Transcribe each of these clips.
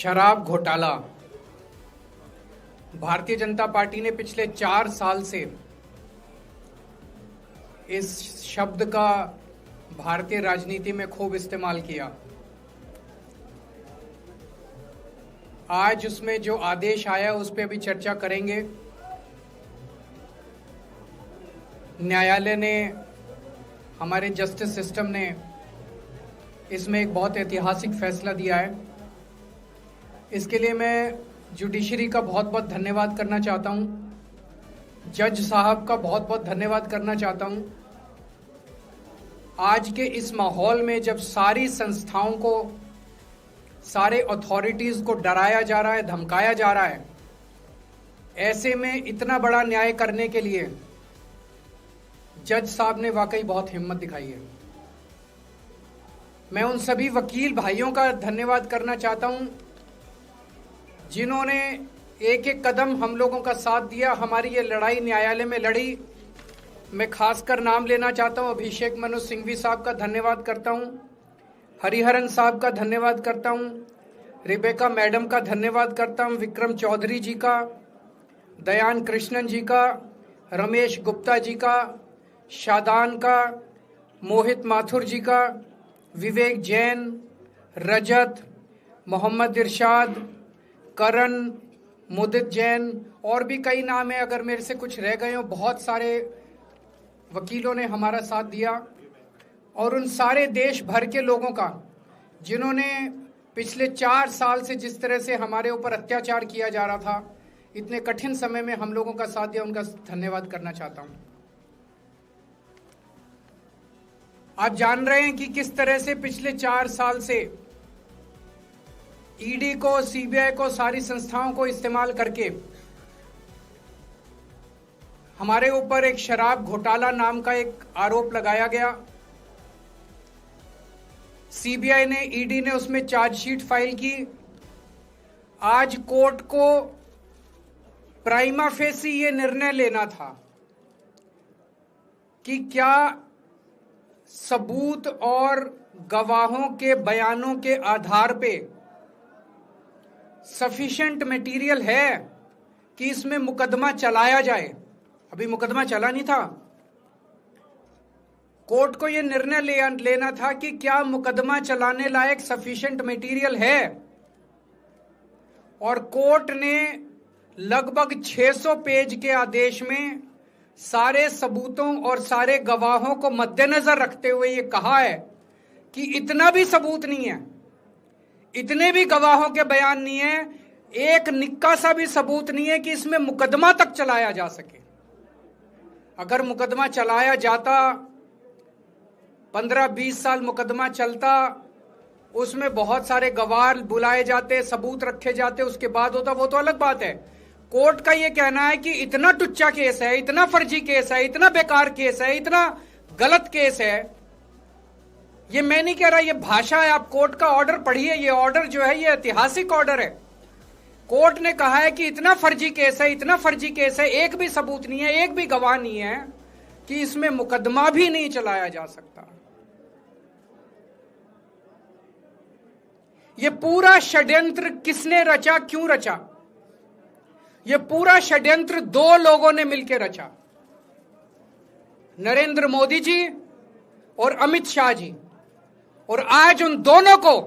शराब घोटाला। भारतीय जनता पार्टी ने पिछले 4 साल से इस शब्द का भारतीय राजनीति में खूब इस्तेमाल किया। आज उसमें जो आदेश आया उस पर भी चर्चा करेंगे। न्यायालय ने, हमारे जस्टिस सिस्टम ने इसमें एक बहुत ऐतिहासिक फैसला दिया है। इसके लिए मैं जुडिशरी का बहुत बहुत धन्यवाद करना चाहता हूं, जज साहब का बहुत बहुत धन्यवाद करना चाहता हूं। आज के इस माहौल में जब सारी संस्थाओं को, सारे अथॉरिटीज को डराया जा रहा है, धमकाया जा रहा है, ऐसे में इतना बड़ा न्याय करने के लिए जज साहब ने वाकई बहुत हिम्मत दिखाई है। मैं उन सभी वकील भाइयों का धन्यवाद करना चाहता हूं जिन्होंने एक एक कदम हम लोगों का साथ दिया, हमारी ये लड़ाई न्यायालय में लड़ी। मैं खासकर नाम लेना चाहता हूं, अभिषेक मनु सिंघवी साहब का धन्यवाद करता हूं, हरिहरन साहब का धन्यवाद करता हूं, रिबेका मैडम का धन्यवाद करता हूं, विक्रम चौधरी जी का, दयान कृष्णन जी का, रमेश गुप्ता जी का, शादान का, मोहित माथुर जी का, विवेक जैन, रजत, मोहम्मद इरशाद, करण, मुदित जैन, और भी कई नाम है, अगर मेरे से कुछ रह गए हो। बहुत सारे वकीलों ने हमारा साथ दिया, और उन सारे देश भर के लोगों का जिन्होंने पिछले 4 साल से जिस तरह से हमारे ऊपर अत्याचार किया जा रहा था, इतने कठिन समय में हम लोगों का साथ दिया, उनका धन्यवाद करना चाहता हूं। आप जान रहे हैं कि किस तरह से पिछले 4 साल से ईडी को, सीबीआई को, सारी संस्थाओं को इस्तेमाल करके हमारे ऊपर एक शराब घोटाला नाम का एक आरोप लगाया गया। सीबीआई ने, ईडी ने उसमें चार्जशीट फाइल की। आज कोर्ट को प्राइमा फेसी ये निर्णय लेना था कि क्या सबूत और गवाहों के बयानों के आधार पे सफिशिएंट मटेरियल है कि इसमें मुकदमा चलाया जाए। अभी मुकदमा चला नहीं था। कोर्ट को यह निर्णय लेना था कि क्या मुकदमा चलाने लायक सफिशिएंट मटेरियल है, और कोर्ट ने लगभग 600 पेज के आदेश में सारे सबूतों और सारे गवाहों को मद्देनजर रखते हुए ये कहा है कि इतना भी सबूत नहीं है, इतने भी गवाहों के बयान नहीं है, एक निक्का सा भी सबूत नहीं है कि इसमें मुकदमा तक चलाया जा सके। अगर मुकदमा चलाया जाता, 15-20 साल मुकदमा चलता, उसमें बहुत सारे गवाह बुलाए जाते, सबूत रखे जाते, उसके बाद होता, वो तो अलग बात है। कोर्ट का यह कहना है कि इतना टुच्चा केस है, इतना फर्जी केस है, इतना बेकार केस है, इतना गलत केस है। ये मैं नहीं कह रहा, ये भाषा है। आप कोर्ट का ऑर्डर पढ़िए। ये ऑर्डर जो है ये ऐतिहासिक ऑर्डर है। कोर्ट ने कहा है कि इतना फर्जी केस है, इतना फर्जी केस है, एक भी सबूत नहीं है, एक भी गवाह नहीं है कि इसमें मुकदमा भी नहीं चलाया जा सकता। ये पूरा षड्यंत्र किसने रचा, क्यों रचा? ये पूरा षड्यंत्र 2 लोगों ने मिलकर रचा, नरेंद्र मोदी जी और अमित शाह जी। और आज उन दोनों को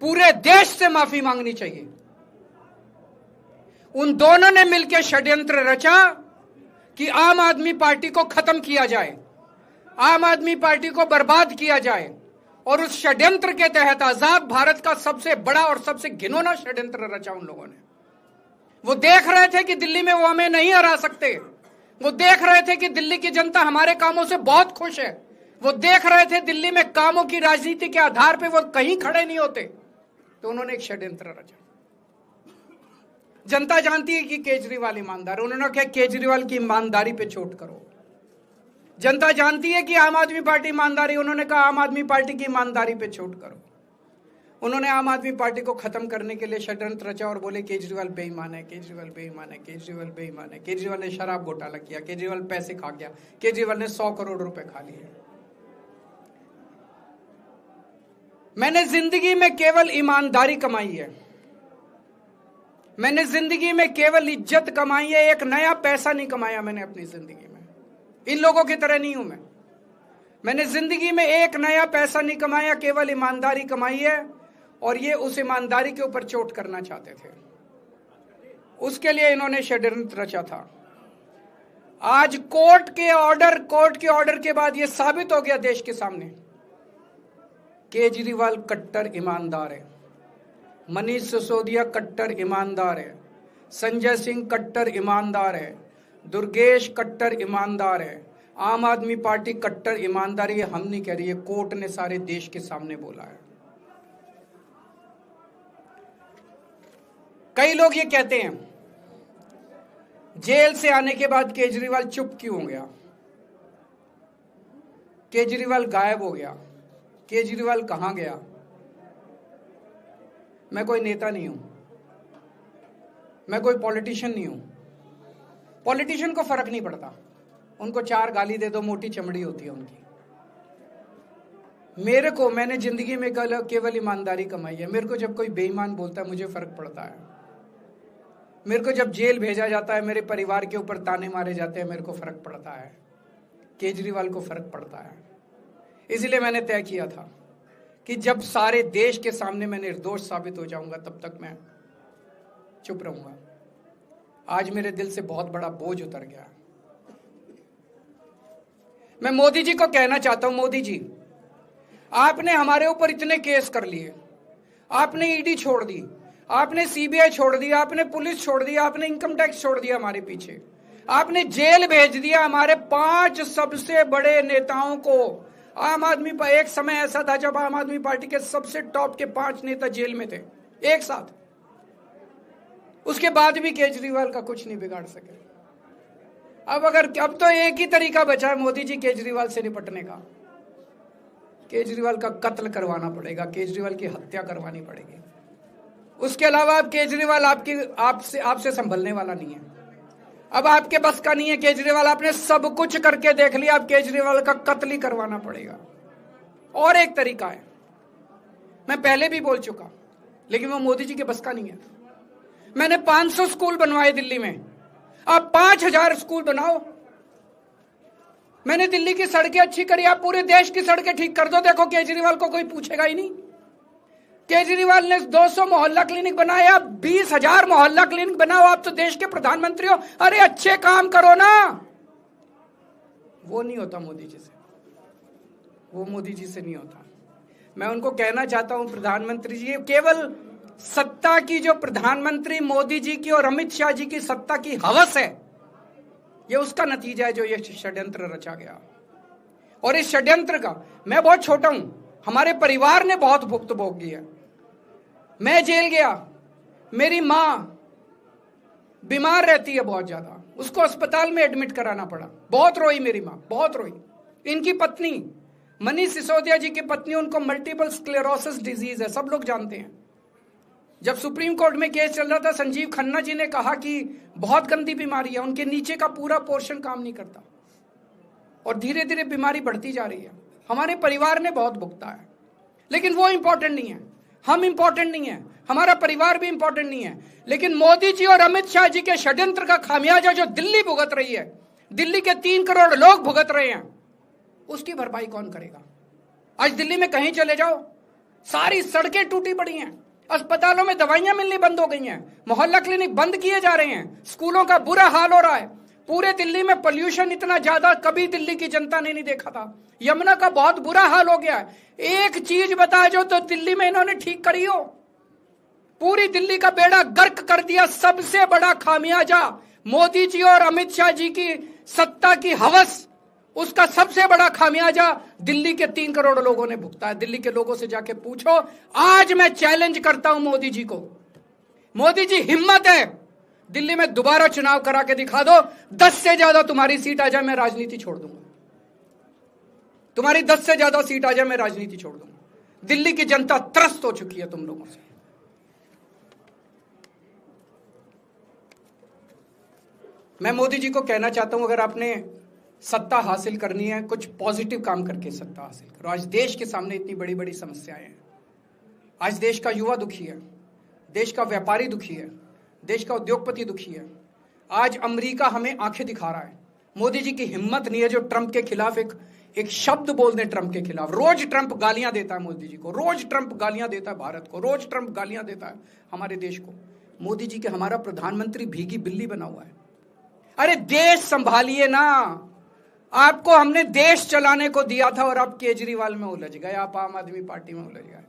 पूरे देश से माफी मांगनी चाहिए। उन दोनों ने मिलकर षड्यंत्र रचा कि आम आदमी पार्टी को खत्म किया जाए, आम आदमी पार्टी को बर्बाद किया जाए। और उस षड्यंत्र के तहत आजाद भारत का सबसे बड़ा और सबसे घिनौना षड्यंत्र रचा उन लोगों ने। वो देख रहे थे कि दिल्ली में वो हमें नहीं हरा सकते। वो देख रहे थे कि दिल्ली की जनता हमारे कामों से बहुत खुश है। वो देख रहे थे दिल्ली में कामों की राजनीति के आधार पे वो कहीं खड़े नहीं होते, तो उन्होंने एक षड्यंत्र रचा। जनता जानती है कि केजरीवाल ईमानदार, उन्होंने कहा केजरीवाल की ईमानदारी पे चोट करो। जनता जानती है कि आम आदमी पार्टी ईमानदारी, उन्होंने कहा आम आदमी पार्टी की ईमानदारी पे चोट करो। उन्होंने आम आदमी पार्टी को खत्म करने के लिए षड्यंत्र रचा और बोले केजरीवाल बेईमान है, केजरीवाल बेईमान है, केजरीवाल बेईमान है, केजरीवाल ने शराब घोटाला किया, केजरीवाल पैसे खा गया, केजरीवाल ने 100 करोड़ रुपए खा लिए। मैंने जिंदगी में केवल ईमानदारी कमाई है। मैंने जिंदगी में केवल इज्जत कमाई है, एक नया पैसा नहीं कमाया मैंने अपनी जिंदगी में। इन लोगों की तरह नहीं हूं मैं। मैंने जिंदगी में एक नया पैसा नहीं कमाया, केवल ईमानदारी कमाई है, और ये उस ईमानदारी के ऊपर चोट करना चाहते थे। उसके लिए इन्होंने षड्यंत्र रचा था। आज कोर्ट के ऑर्डर के बाद यह साबित हो गया देश के सामने, केजरीवाल कट्टर ईमानदार है, मनीष सिसोदिया कट्टर ईमानदार है, संजय सिंह कट्टर ईमानदार है, दुर्गेश कट्टर ईमानदार है, आम आदमी पार्टी कट्टर ईमानदारी है। हम नहीं कह रही है, कोर्ट ने सारे देश के सामने बोला है। कई लोग ये कहते हैं जेल से आने के बाद केजरीवाल चुप क्यों हो गया, केजरीवाल गायब हो गया, केजरीवाल कहां गया। मैं कोई नेता नहीं हूं, मैं कोई पॉलिटिशियन नहीं हूं। पॉलिटिशियन को फर्क नहीं पड़ता, उनको 4 गाली दे दो, मोटी चमड़ी होती है उनकी। मैंने जिंदगी में केवल ईमानदारी कमाई है। मेरे को जब कोई बेईमान बोलता है मुझे फर्क पड़ता है। मेरे को जब जेल भेजा जाता है, मेरे परिवार के ऊपर ताने मारे जाते हैं, मेरे को फर्क पड़ता है। केजरीवाल को फर्क पड़ता है। इसलिए मैंने तय किया था कि जब सारे देश के सामने मैं निर्दोष साबित हो जाऊंगा, तब तक मैं चुप रहूंगा। आज मेरे दिल से बहुत बड़ा बोझ उतर गया। मैं मोदी जी को कहना चाहता हूं, मोदी जी, आपने हमारे ऊपर इतने केस कर लिए, आपने ईडी छोड़ दी, आपने सीबीआई छोड़ दिया, आपने पुलिस छोड़ दिया, आपने इनकम टैक्स छोड़ दिया हमारे पीछे, आपने जेल भेज दिया हमारे 5 सबसे बड़े नेताओं को। आम आदमी पर एक समय ऐसा था जब आम आदमी पार्टी के सबसे टॉप के 5 नेता जेल में थे एक साथ। उसके बाद भी केजरीवाल का कुछ नहीं बिगाड़ सके। अब तो एक ही तरीका बचा है मोदी जी केजरीवाल से निपटने का, केजरीवाल का कत्ल करवाना पड़ेगा, केजरीवाल की हत्या करवानी पड़ेगी। उसके अलावा अब केजरीवाल आपसे संभलने वाला नहीं है। अब आपके बस का नहीं है केजरीवाल, आपने सब कुछ करके देख लिया, अब केजरीवाल का कत्ल ही करवाना पड़ेगा। और एक तरीका है, मैं पहले भी बोल चुका, लेकिन वो मोदी जी के बस का नहीं है। मैंने 500 स्कूल बनवाए दिल्ली में, आप 5000 स्कूल बनाओ। मैंने दिल्ली की सड़कें अच्छी करी, आप पूरे देश की सड़कें ठीक कर दो, देखो केजरीवाल को कोई पूछेगा ही नहीं। केजरीवाल ने 200 मोहल्ला क्लिनिक बनाया, 20,000 मोहल्ला क्लिनिक बनाओ। आप तो देश के प्रधानमंत्री हो, अरे अच्छे काम करो ना। वो नहीं होता मोदी जी से, वो मोदी जी से नहीं होता। मैं उनको कहना चाहता हूं, प्रधानमंत्री जी, केवल सत्ता की जो प्रधानमंत्री मोदी जी की और अमित शाह जी की सत्ता की हवस है, ये उसका नतीजा है जो ये षड्यंत्र रचा गया। और इस षड्यंत्र का मैं बहुत छोटा हूं, हमारे परिवार ने बहुत भुगत भोगी है। मैं जेल गया, मेरी मां बीमार रहती है बहुत ज्यादा, उसको अस्पताल में एडमिट कराना पड़ा, बहुत रोई मेरी मां, बहुत रोई। इनकी पत्नी मनीष सिसोदिया जी की पत्नी, उनको मल्टीपल स्क्लेरोसिस डिजीज है, सब लोग जानते हैं। जब सुप्रीम कोर्ट में केस चल रहा था, संजीव खन्ना जी ने कहा कि बहुत गंदी बीमारी है, उनके नीचे का पूरा पोर्शन काम नहीं करता और धीरे धीरे बीमारी बढ़ती जा रही है। हमारे परिवार ने बहुत भुगता है, लेकिन वो इंपॉर्टेंट नहीं है, हम इंपॉर्टेंट नहीं है, हमारा परिवार भी इंपॉर्टेंट नहीं है। लेकिन मोदी जी और अमित शाह जी के षड्यंत्र का खामियाजा जो दिल्ली भुगत रही है, दिल्ली के 3 करोड़ लोग भुगत रहे हैं, उसकी भरपाई कौन करेगा? आज दिल्ली में कहीं चले जाओ, सारी सड़कें टूटी पड़ी हैं, अस्पतालों में दवाइयां मिलनी बंद हो गई हैं, मोहल्ला क्लिनिक बंद किए जा रहे हैं, स्कूलों का बुरा हाल हो रहा है। पूरे दिल्ली में पोल्यूशन इतना ज्यादा कभी दिल्ली की जनता ने नहीं देखा था। यमुना का बहुत बुरा हाल हो गया है। एक चीज बता जो तो दिल्ली में इन्होंने ठीक करी हो, पूरी दिल्ली का बेड़ा गर्क कर दिया। सबसे बड़ा खामियाजा मोदी जी और अमित शाह जी की सत्ता की हवस, उसका सबसे बड़ा खामियाजा दिल्ली के 3 करोड़ लोगों ने भुगता है। दिल्ली के लोगों से जाके पूछो। आज मैं चैलेंज करता हूं मोदी जी को, मोदी जी हिम्मत है दिल्ली में दोबारा चुनाव करा के दिखा दो, 10 से ज्यादा तुम्हारी सीट आ जाए, मैं राजनीति छोड़ दूंगा। तुम्हारी 10 से ज्यादा सीट आ जाए, मैं राजनीति छोड़ दूंगा। दिल्ली की जनता त्रस्त हो चुकी है तुम लोगों से। मैं मोदी जी को कहना चाहता हूं, अगर आपने सत्ता हासिल करनी है, कुछ पॉजिटिव काम करके सत्ता हासिल करो। आज देश के सामने इतनी बड़ी बड़ी समस्याएं हैं। आज देश का युवा दुखी है, देश का व्यापारी दुखी है, देश का उद्योगपति दुखी है। आज अमेरिका हमें आंखें दिखा रहा है। मोदी जी की हिम्मत नहीं है जो ट्रंप के खिलाफ एक शब्द बोल दें। ट्रंप के खिलाफ रोज ट्रंप गालियां देता है मोदी जी को, रोज ट्रंप गालियां देता है भारत को, रोज ट्रंप गालियां देता है हमारे देश को। मोदी जी के हमारा प्रधानमंत्री भीगी बिल्ली बना हुआ है। अरे देश संभालिए ना, आपको हमने देश चलाने को दिया था और आप केजरीवाल में उलझ गए, आप आम आदमी पार्टी में उलझ गए।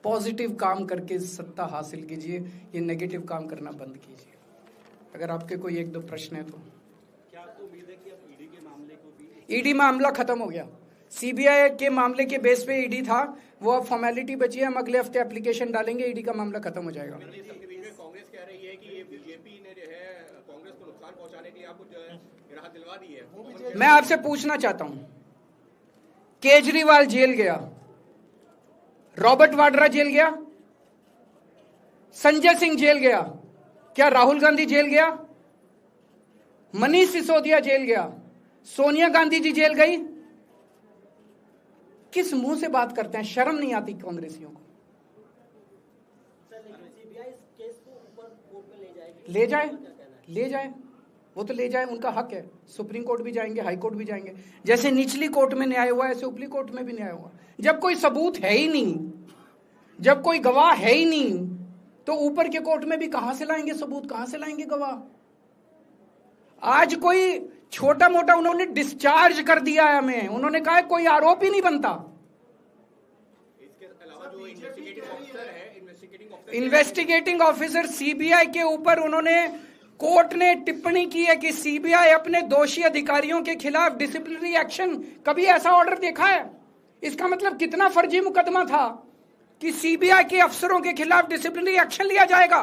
पॉजिटिव काम करके सत्ता हासिल कीजिए, ये नेगेटिव काम करना बंद कीजिए। अगर आपके कोई एक दो प्रश्न है तो। क्या आपको उम्मीद है कि अब ईडी के मामले को भी? ईडी मामला खत्म हो गया। सीबीआई के मामले के बेस पे ईडी था, वो अब फॉर्मेलिटी बची है। हम अगले हफ्ते एप्लीकेशन डालेंगे, ईडी का मामला खत्म हो जाएगा। कांग्रेस कह रही है कि ये बीजेपी ने जो है कांग्रेस को नुकसान पहुंचाने के लिए आपको जो है राहत दिलवा दी है। मैं आपसे पूछना चाहता हूं, केजरीवाल जेल गया, रॉबर्ट वाड्रा जेल गया, संजय सिंह जेल गया, क्या राहुल गांधी जेल गया, मनीष सिसोदिया जेल गया, सोनिया गांधी जी जेल गई? किस मुंह से बात करते हैं? शर्म नहीं आती कांग्रेसियों को? ले जाए, ले जाए, वो तो ले जाए, उनका हक है। सुप्रीम कोर्ट भी जाएंगे, हाई कोर्ट भी जाएंगे। जैसे निचली कोर्ट में न्याय हुआ ऐसे ऊपरी कोर्ट में भी न्याय हुआ। जब कोई सबूत है ही नहीं, जब कोई गवाह है ही नहीं, तो ऊपर के कोर्ट में भी कहां से लाएंगे सबूत, कहां से लाएंगे गवाह? आज कोई छोटा मोटा उन्होंने डिस्चार्ज कर दिया है हमें, उन्होंने कहा कोई आरोप ही नहीं बनता। इसके अलावा जो इन्वेस्टिगेटिंग ऑफिसर है, इन्वेस्टिगेटिंग ऑफिसर सीबीआई के ऊपर उन्होंने, कोर्ट ने टिप्पणी की है कि सीबीआई अपने दोषी अधिकारियों के खिलाफ डिसिप्लिनरी एक्शन, कभी ऐसा ऑर्डर देखा है? इसका मतलब कितना फर्जी मुकदमा था कि सीबीआई के अफसरों के खिलाफ डिसिप्लिनरी एक्शन लिया जाएगा।